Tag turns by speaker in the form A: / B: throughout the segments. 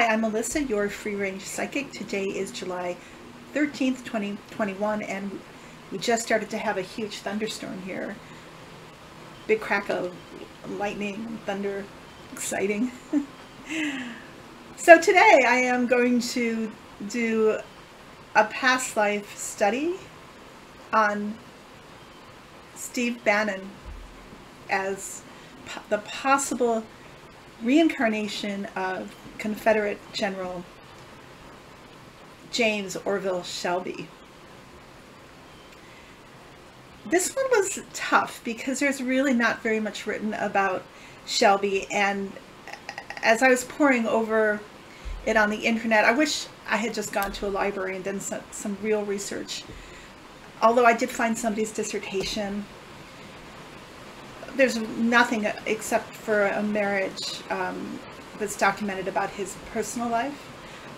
A: Hi, I'm Melissa, your free-range psychic. Today is July 13th, 2021, and we just started to have a huge thunderstorm here. Big crack of lightning, thunder, exciting. So today I am going to do a past life study on Steve Bannon as the possible reincarnation of Confederate General James Orville Shelby. This one was tough because there's really not very much written about Shelby, and as I was poring over it on the internet, I wish I had just gone to a library and done some real research. Although I did find somebody's dissertation. There's nothing except for a marriage that's documented about his personal life.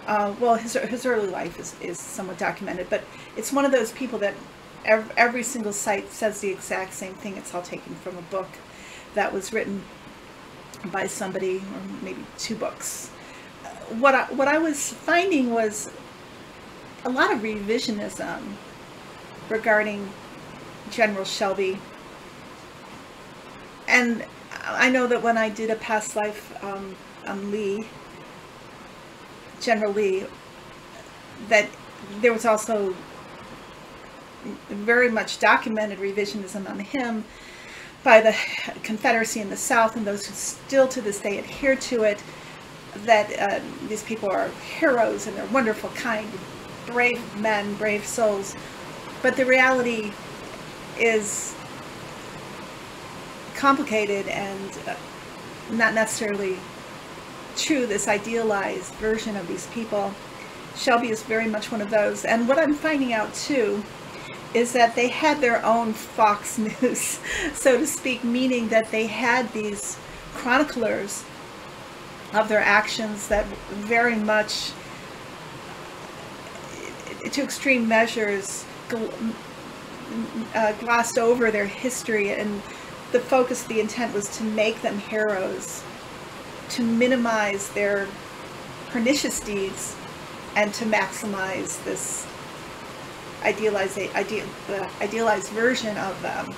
A: Well, his early life is somewhat documented, but it's one of those people that every single site says the exact same thing. It's all taken from a book that was written by somebody, or maybe two books. What I was finding was a lot of revisionism regarding General Shelby. And I know that when I did a past life on General Lee, that there was also very much documented revisionism on him by the Confederacy in the South and those who still to this day adhere to it, that these people are heroes and they're wonderful, kind, brave men, brave souls. But the reality is complicated and not necessarily true, this idealized version of these people. Shelby is very much one of those. And what I'm finding out too is that they had their own Fox News, so to speak, meaning that they had these chroniclers of their actions that very much, to extreme measures, glossed over their history, and the focus, the intent was to make them heroes, to minimize their pernicious deeds, and to maximize this idealized version of them.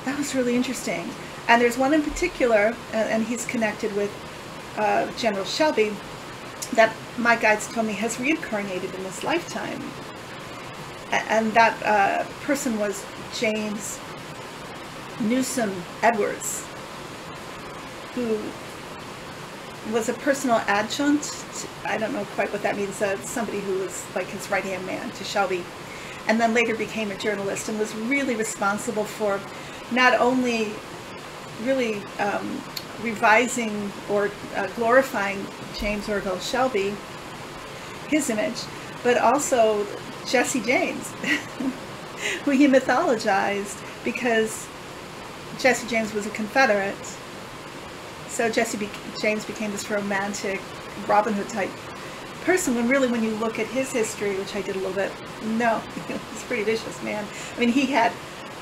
A: That was really interesting. And there's one in particular, and he's connected with General Shelby, that my guides told me has reincarnated in this lifetime. And that person was James Newsom Edwards, who was a personal adjunct. I don't know quite what that means. Somebody who was like his right-hand man to Shelby, and then later became a journalist and was really responsible for not only really revising or glorifying James Orville Shelby, his image, but also Jesse James, who he mythologized because Jesse James was a Confederate. So Jesse James became this romantic Robin Hood type person, when really when you look at his history, which I did a little bit, no, he's a pretty vicious man. I mean, he had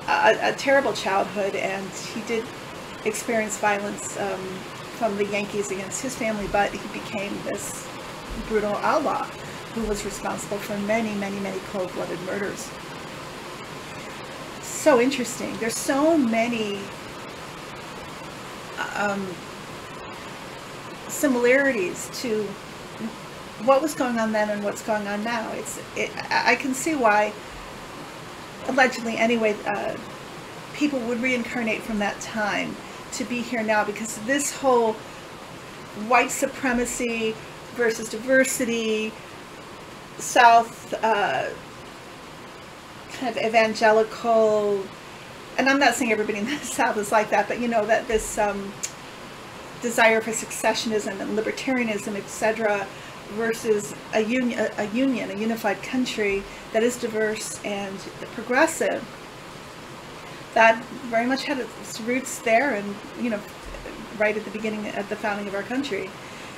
A: a terrible childhood, and he did experience violence from the Yankees against his family, but he became this brutal outlaw who was responsible for many, many, many cold-blooded murders. So interesting. There's so many similarities to what was going on then and what's going on now. I can see why, allegedly anyway, people would reincarnate from that time to be here now, because this whole white supremacy versus diversity, South kind of evangelical, and I'm not saying everybody in the South is like that, but you know, that this desire for successionism and libertarianism, etc., versus a unified country that is diverse and progressive, that very much had its roots there, and you know, right at the beginning, at the founding of our country.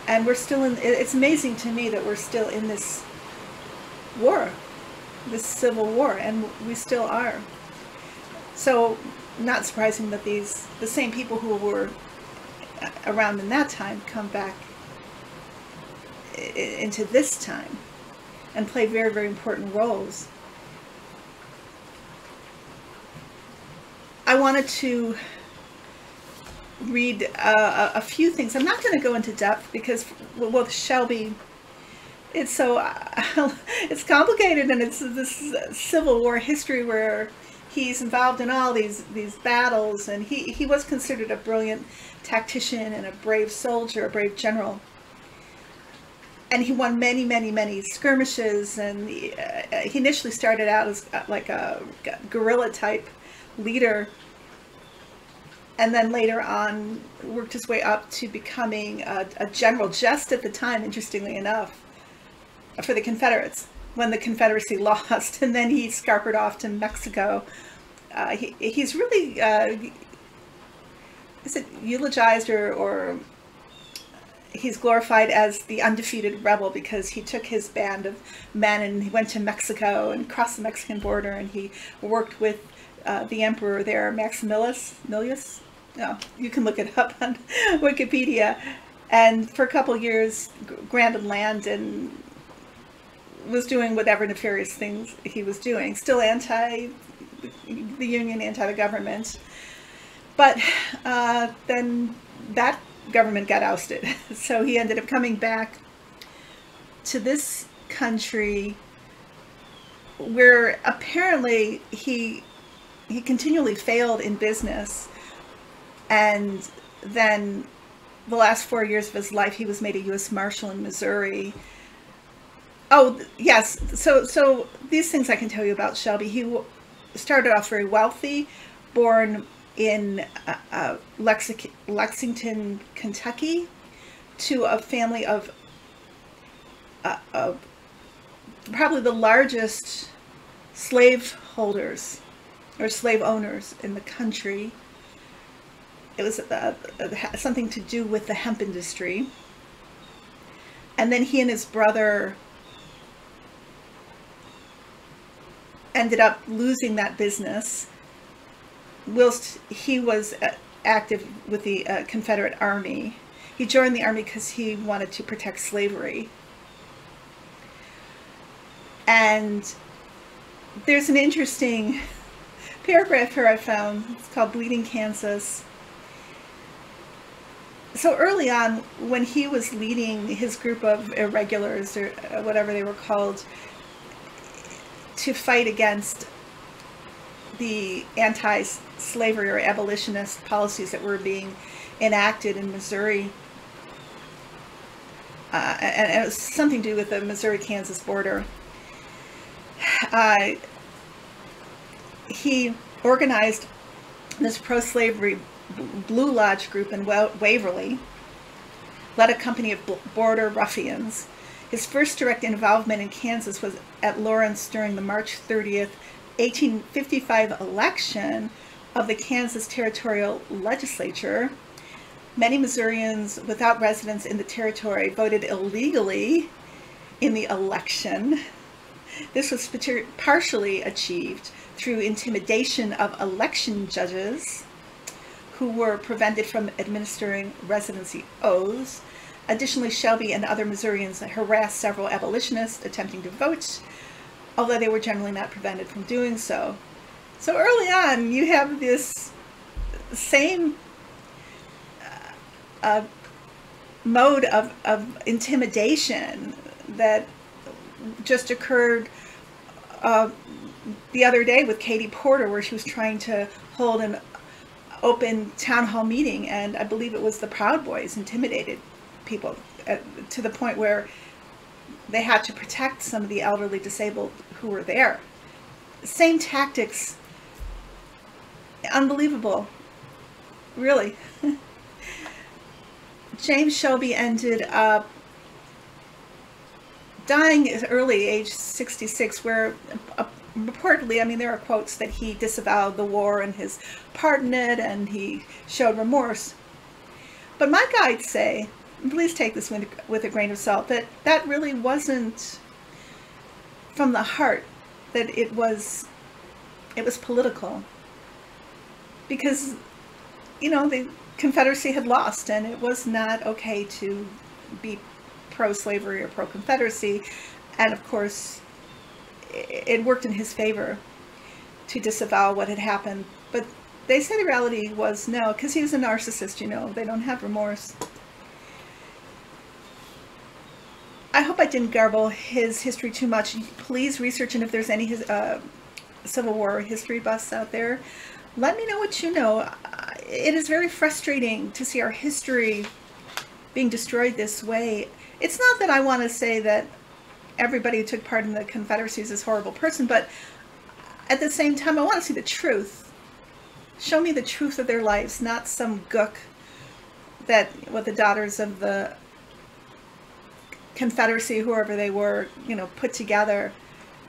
A: And we're still in, it's amazing to me that we're still in this war, this civil war, and we still are. So not surprising that the same people who were around in that time come back into this time and play very, very important roles. I wanted to read a few things. I'm not going to go into depth because with Shelby, it's so it's complicated, and it's this Civil War history where he's involved in all these battles, and he was considered a brilliant tactician and a brave soldier, a brave general. And he won many, many, many skirmishes, and he initially started out as like a guerrilla type leader, and then later on worked his way up to becoming a general just at the time, interestingly enough, for the Confederates, when the Confederacy lost, and then he scampered off to Mexico. He's really, is it eulogized or he's glorified as the undefeated rebel because he took his band of men and he went to Mexico and crossed the Mexican border, and he worked with the emperor there, Maximilius. No, you can look it up on Wikipedia. And for a couple of years, granted land and was doing whatever nefarious things he was doing. Still anti the Union, anti the government. But then that government got ousted. So he ended up coming back to this country where apparently he continually failed in business, and then the last 4 years of his life he was made a U.S. Marshal in Missouri. Oh yes, so these things I can tell you about Shelby. He started off very wealthy, born in Lexington, Kentucky, to a family of probably the largest slave holders or slave owners in the country. It was something to do with the hemp industry. And then he and his brother ended up losing that business whilst he was active with the Confederate Army. He joined the Army because he wanted to protect slavery. And there's an interesting paragraph here I found. It's called Bleeding Kansas. So early on, when he was leading his group of irregulars, or whatever they were called, to fight against the anti-slavery or abolitionist policies that were being enacted in Missouri, and it was something to do with the Missouri-Kansas border, he organized this pro-slavery Blue Lodge group in Waverly, led a company of border ruffians. His first direct involvement in Kansas was at Lawrence during the March 30th, 1855 election of the Kansas Territorial Legislature. Many Missourians without residence in the territory voted illegally in the election. This was partially achieved through intimidation of election judges who were prevented from administering residency oaths. Additionally, Shelby and other Missourians harassed several abolitionists attempting to vote, although they were generally not prevented from doing so. So early on, you have this same mode of intimidation that just occurred the other day with Katie Porter, where she was trying to hold an open town hall meeting, and I believe it was the Proud Boys intimidated people to the point where they had to protect some of the elderly disabled who were there. Same tactics. Unbelievable. Really. James Shelby ended up dying at early, age 66, where reportedly, I mean, there are quotes that he disavowed the war and his part in it, and he showed remorse. But my guides say, and please take this with a grain of salt, that that really wasn't from the heart, that it was political. Because, you know, the Confederacy had lost, and it was not okay to be pro-slavery or pro-Confederacy. And of course, it worked in his favor to disavow what had happened. But they say the reality was no, because he was a narcissist, you know. They don't have remorse. I hope I didn't garble his history too much. Please research, and if there's any Civil War history buffs out there, let me know what you know. It is very frustrating to see our history being destroyed this way. It's not that I want to say that everybody who took part in the Confederacy is this horrible person, but at the same time, I want to see the truth. Show me the truth of their lives, not some gook that what the daughters of the Confederacy, whoever they were, you know, put together.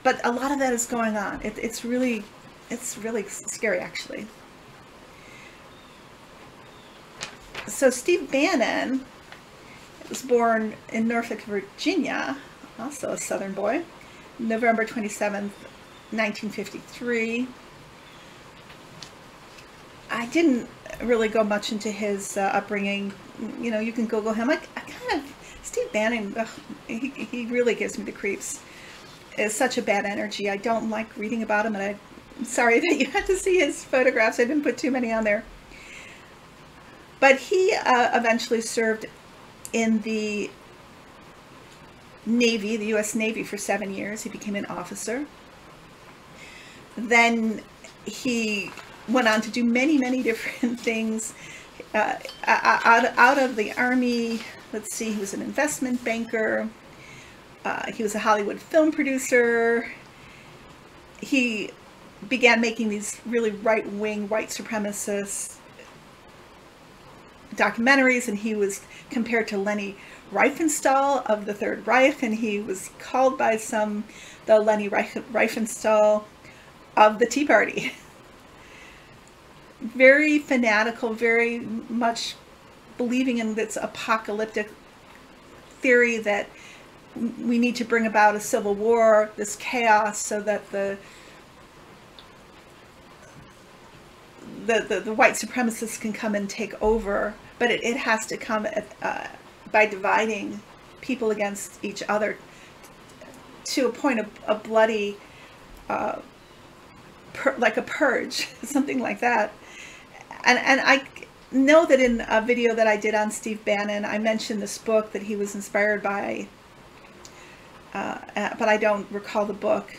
A: But a lot of that is going on. It's really scary, actually. So Steve Bannon was born in Norfolk, Virginia, also a Southern boy, November 27th, 1953. I didn't really go much into his upbringing. You know, you can Google him. I kind of, Steve Bannon, he really gives me the creeps. It's such a bad energy. I don't like reading about him, and I'm sorry that you had to see his photographs. I didn't put too many on there. But he eventually served in the Navy, the U.S. Navy, for 7 years. He became an officer. Then he went on to do many, many different things. Out of the Army, let's see, he was an investment banker. He was a Hollywood film producer. He began making these really right-wing, white supremacist documentaries, and he was compared to Leni Riefenstahl of the Third Reich, and he was called by some the Leni Riefenstahl of the Tea Party. Very fanatical, very much believing in this apocalyptic theory that we need to bring about a civil war, this chaos, so that the white supremacists can come and take over. But it has to come by dividing people against each other to a point of bloody, like a purge, something like that. And I know that in a video that I did on Steve Bannon, I mentioned this book that he was inspired by, but I don't recall the book.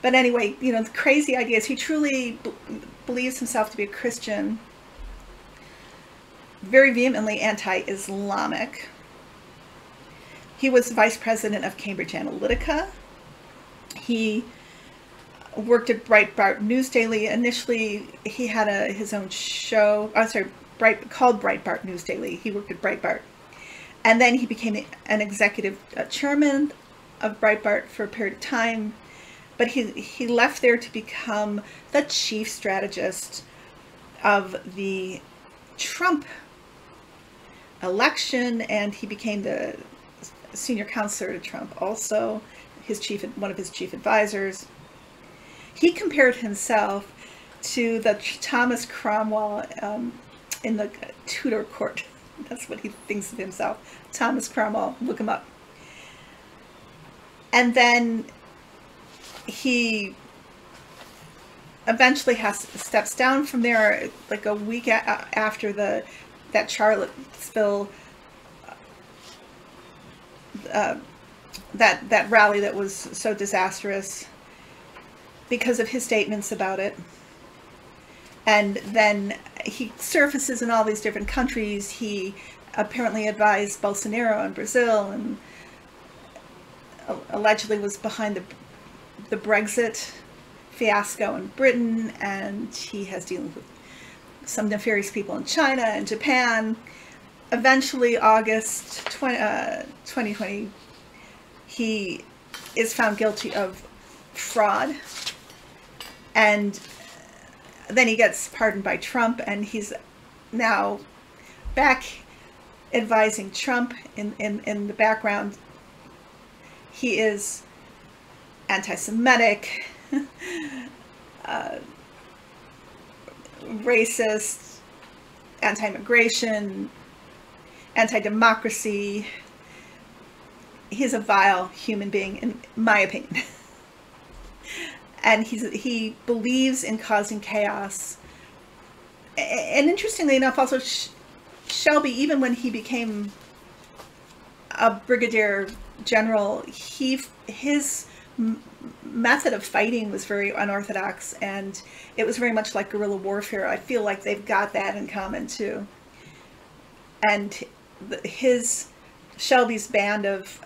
A: But anyway, you know, the crazy ideas. He truly believes himself to be a Christian, very vehemently anti-Islamic. He was vice president of Cambridge Analytica. He worked at Breitbart News Daily. Initially, he had his own show, called Breitbart News Daily. He worked at Breitbart. And then he became an executive chairman of Breitbart for a period of time. But he left there to become the chief strategist of the Trump election, and he became the senior counselor to Trump, also one of his chief advisors. He compared himself to the Thomas Cromwell in the Tudor court. That's what he thinks of himself. Thomas Cromwell, look him up. And then he eventually steps down from there, like a week after that Charlottesville that rally that was so disastrous because of his statements about it. And then he surfaces in all these different countries. He apparently advised Bolsonaro in Brazil, and allegedly was behind the Brexit fiasco in Britain, and he has dealings with some nefarious people in China and Japan. Eventually, August 2020, he is found guilty of fraud, and then he gets pardoned by Trump, and he's now back advising Trump in the background. He is anti-Semitic, racist, anti-immigration, anti-democracy, he's a vile human being, in my opinion. And he believes in causing chaos. And interestingly enough, also Shelby, even when he became a brigadier general, his method of fighting was very unorthodox, and it was very much like guerrilla warfare. I feel like they've got that in common too. And Shelby's band of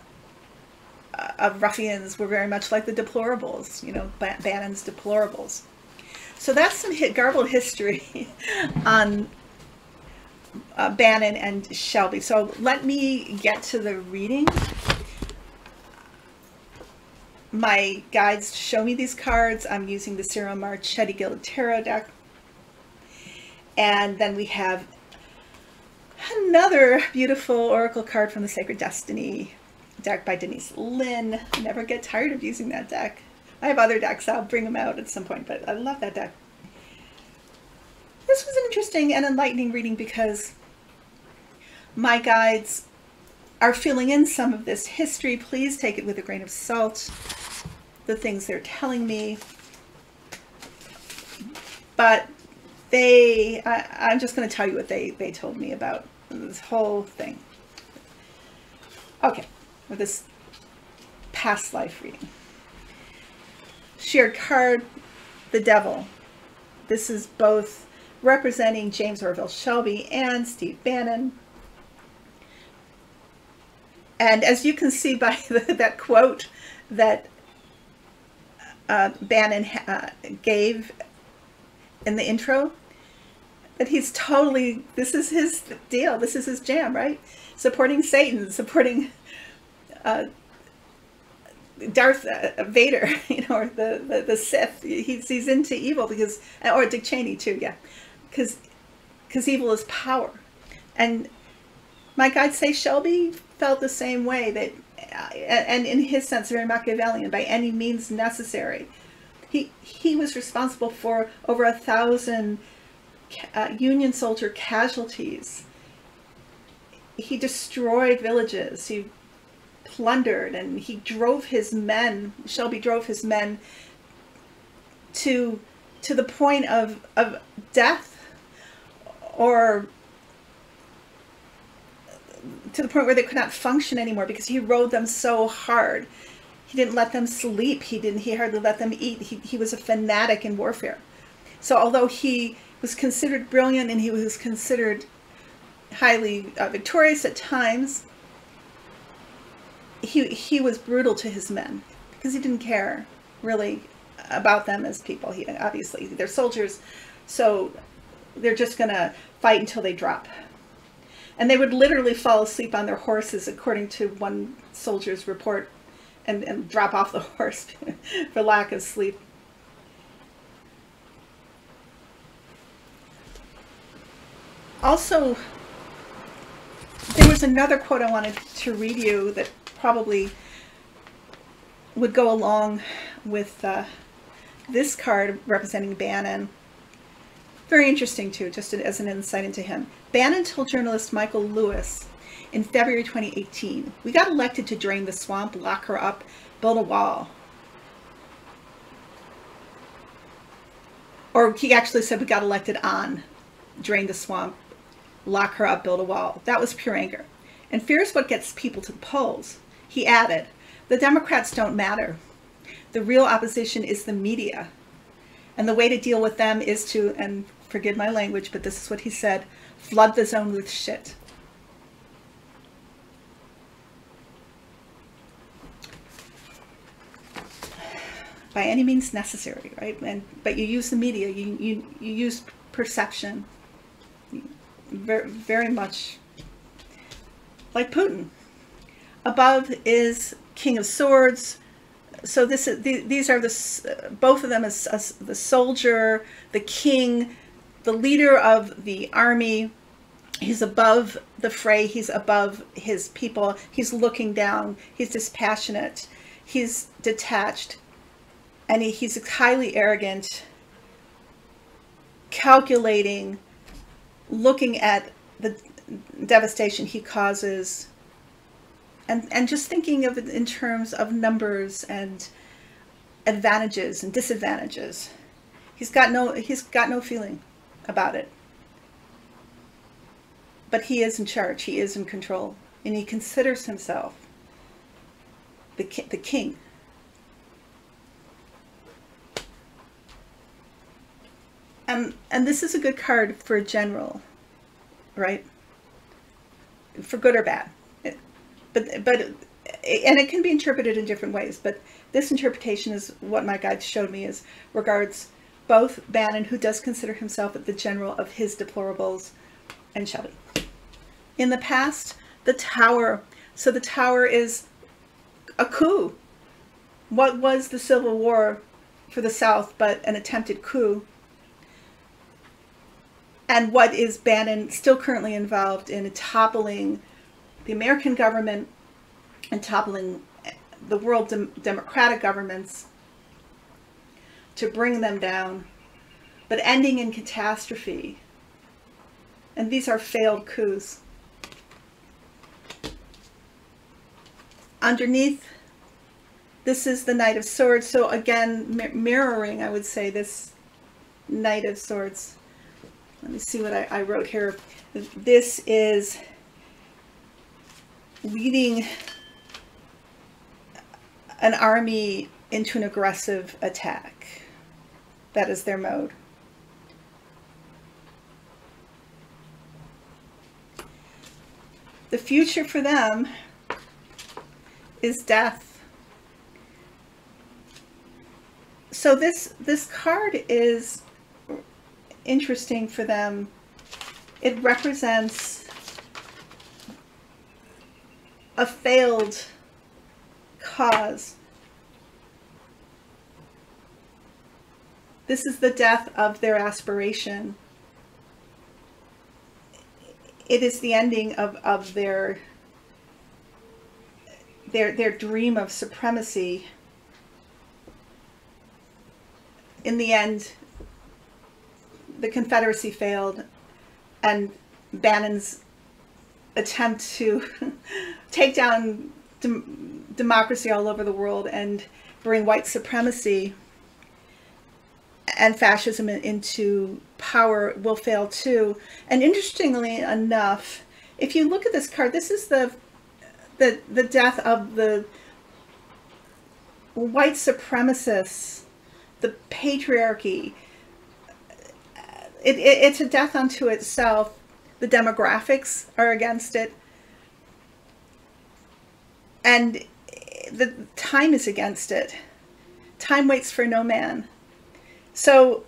A: ruffians were very much like the deplorables, you know, Bannon's deplorables. So that's some garbled history on Bannon and Shelby. So let me get to the reading. My guides show me these cards. I'm using the Cyril Marchetti Gilded Tarot deck. And then we have another beautiful oracle card from the Sacred Destiny deck by Denise Lynn. I never get tired of using that deck. I have other decks. I'll bring them out at some point, but I love that deck. This was an interesting and enlightening reading because my guides are filling in some of this history. Please take it with a grain of salt, the things they're telling me. But I'm just going to tell you what they told me about this whole thing. Okay, with this past life reading. Shared card, the Devil. This is both representing James Orville Shelby and Steve Bannon. And as you can see by that quote that Bannon gave in the intro, that he's totally, this is his deal, this is his jam, right? Supporting Satan, supporting Darth Vader, you know, or the Sith. He's into evil because, or Dick Cheney too, yeah, because evil is power. And my guides say Shelby felt the same way, that, and in his sense, very Machiavellian, by any means necessary. He was responsible for over 1,000 Union soldier casualties. He destroyed villages. He plundered, and he drove his men. Shelby drove his men to the point of death, or to the point where they could not function anymore because he rode them so hard. He didn't let them sleep. He hardly let them eat. He was a fanatic in warfare. So although he was considered brilliant and he was considered highly victorious at times, he was brutal to his men because he didn't care really about them as people. Obviously they're soldiers, so they're just gonna fight until they drop. And they would literally fall asleep on their horses, according to one soldier's report, and drop off the horse for lack of sleep. Also, there was another quote I wanted to read you that probably would go along with this card representing Bannon. Very interesting too, just as an insight into him. Bannon told journalist Michael Lewis in February 2018, "We got elected to drain the swamp, lock her up, build a wall." Or he actually said we got elected on drain the swamp, lock her up, build a wall. That was pure anger. And fear is what gets people to the polls. He added, "The Democrats don't matter. The real opposition is the media. And the way to deal with them is to," and forgive my language, but this is what he said, "flood the zone with shit." By any means necessary, right? But you use the media, you use perception, very, very much like Putin. Above is King of Swords. So these are both of them as the soldier, the king, the leader of the army. He's above the fray. He's above his people. He's looking down. He's dispassionate. He's detached. And he's highly arrogant, calculating, looking at the devastation he causes and just thinking of it in terms of numbers and advantages and disadvantages. He's got no feeling about it. But he is in charge. He is in control, and he considers himself the king. And this is a good card for a general, right? For good or bad. But and it can be interpreted in different ways, but this interpretation is what my guide showed me, is regards both Bannon, who does consider himself the general of his deplorables, and Shelby. In the past, the Tower. So the Tower is a coup. What was the Civil War for the South but an attempted coup? And what is Bannon still currently involved in toppling the American government and toppling the world democratic governments to bring them down, but ending in catastrophe. And these are failed coups. Underneath, this is the Knight of Swords. So again, mirroring, I would say, this Knight of Swords. Let me see what I wrote here. This is leading an army into an aggressive attack. That is their mode. The future for them is death. So this card is interesting for them. It represents a failed cause. This is the death of their aspiration. It is the ending of their dream of supremacy. In the end, the Confederacy failed, and Bannon's attempt to take down democracy all over the world and bring white supremacy and fascism into power will fail too. And interestingly enough, if you look at this card, this is the death of the white supremacists, the patriarchy. It's a death unto itself. The demographics are against it. And the time is against it. Time waits for no man. So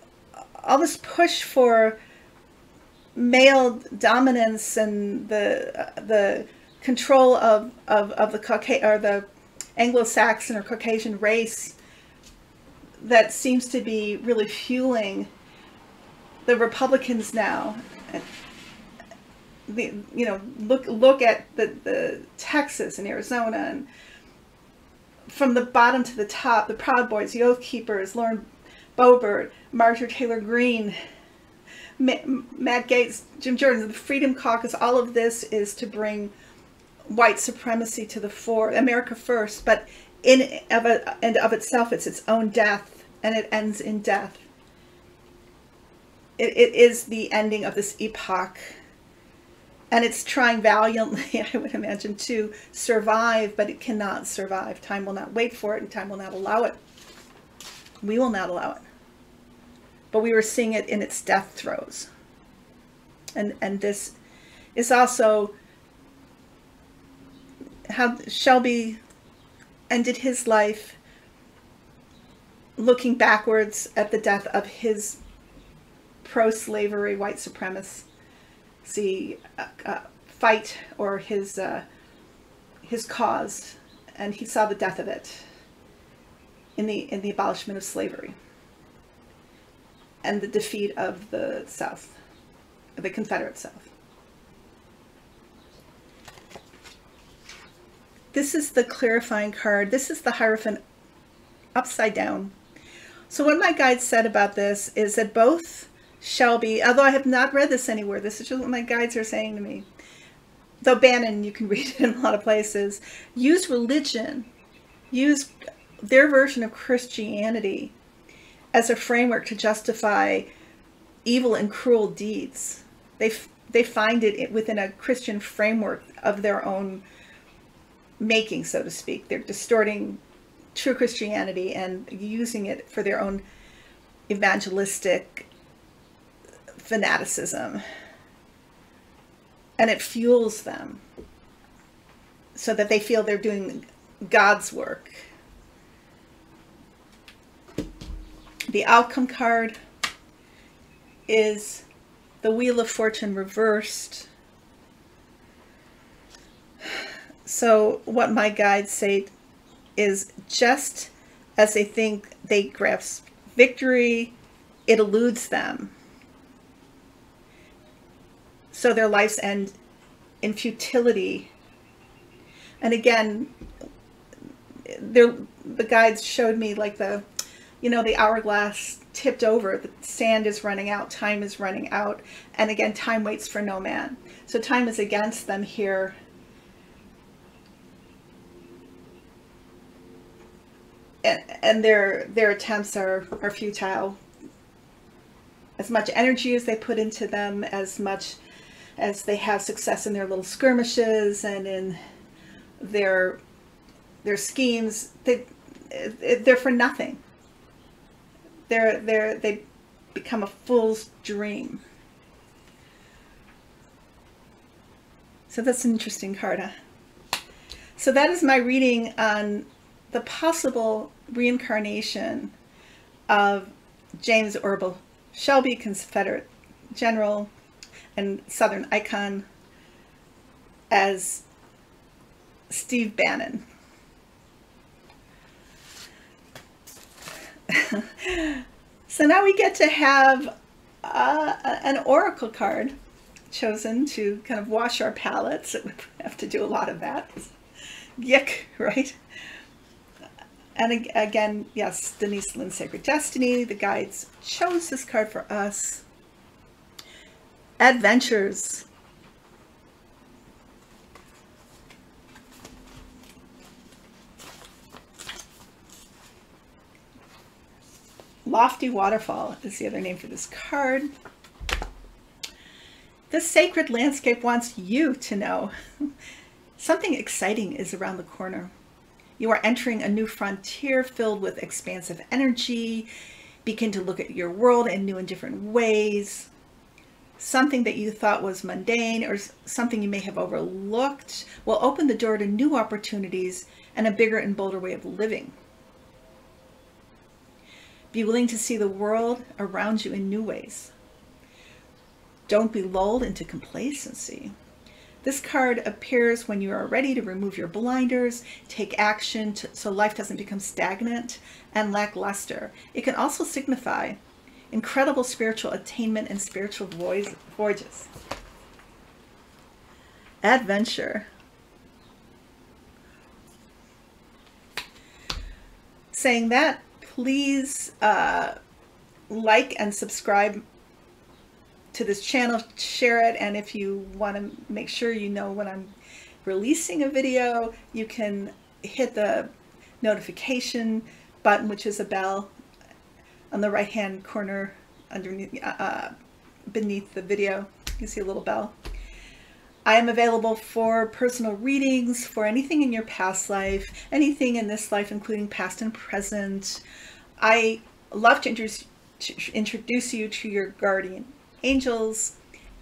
A: all this push for male dominance and the control of the Anglo-Saxon or Caucasian race that seems to be really fueling the Republicans now. Look at the Texas and Arizona, and from the bottom to the top, the Proud Boys, the Oath Keepers, Lauren Boebert, Marjorie Taylor Greene, Matt Gaetz, Jim Jordan, the Freedom Caucus. All of this is to bring white supremacy to the fore, America first, but in and of itself, it's its own death, and it ends in death. It is the ending of this epoch, and it's trying valiantly, I would imagine, to survive, but it cannot survive. Time will not wait for it, and time will not allow it. We will not allow it. But we were seeing it in its death throes. And this is also how Shelby ended his life, looking backwards at the death of his pro-slavery white supremacy fight, or his cause, and he saw the death of it in the abolishment of slavery and the defeat of the South, the Confederate South. This is the clarifying card. This is the Hierophant upside down. So what my guide said about this is that both Shelby, although I have not read this anywhere, this is just what my guides are saying to me, though Bannon, you can read it in a lot of places, used religion, used their version of Christianity as a framework to justify evil and cruel deeds. They find it within a Christian framework of their own making, so to speak. They're distorting true Christianity and using it for their own evangelistic fanaticism. And it fuels them so that they feel they're doing God's work. The outcome card is the Wheel of Fortune reversed. So what my guides say is, just as they think they grasp victory, it eludes them. So their lives end in futility. And again, the guides showed me like the hourglass tipped over, the sand is running out, time is running out. And again, time waits for no man. So time is against them here. And their attempts are futile. As much energy as they put into them, as much as they have success in their little skirmishes and in their schemes, they're for nothing. They become a fool's dream. So that's an interesting card, huh? So that is my reading on the possible reincarnation of James Orville Shelby, Confederate general and Southern icon, as Steve Bannon. So now we get to have an oracle card chosen to kind of wash our palates. We have to do a lot of that. Yick, right? And again, yes, Denise Lynn's Sacred Destiny. The guides chose this card for us. Adventures. Lofty Waterfall is the other name for this card. The sacred landscape wants you to know something exciting is around the corner. You are entering a new frontier filled with expansive energy. Begin to look at your world in new and different ways. Something that you thought was mundane or something you may have overlooked will open the door to new opportunities and a bigger and bolder way of living. Be willing to see the world around you in new ways. Don't be lulled into complacency. This card appears when you are ready to remove your blinders, take action so life doesn't become stagnant and lackluster. It can also signify incredible spiritual attainment and spiritual voyages. Adventure. Saying that, please like and subscribe to this channel, share it, and if you want to make sure you know when I'm releasing a video, you can hit the notification button, which is a bell on the right hand corner underneath beneath the video. You see a little bell. I am available for personal readings for anything in your past life, anything in this life, including past and present. I love to introduce you to your guardian angels,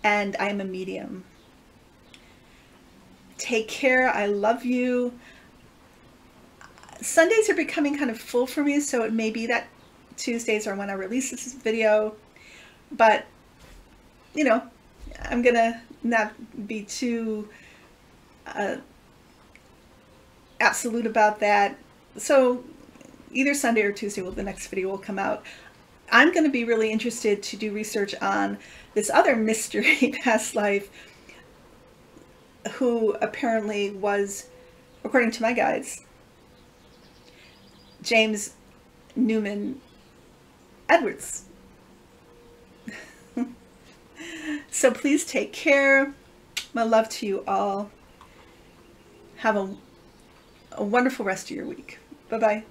A: and I am a medium. Take care. I love you. Sundays are becoming kind of full for me, so it may be that Tuesdays are when I release this video, but you know, I'm gonna not be too absolute about that. So either Sunday or Tuesday the next video will come out. I'm going to be really interested to do research on this other mystery past life who apparently was, according to my guides, James Newman Edwards. So please take care. My love to you all. Have a wonderful rest of your week. Bye-bye.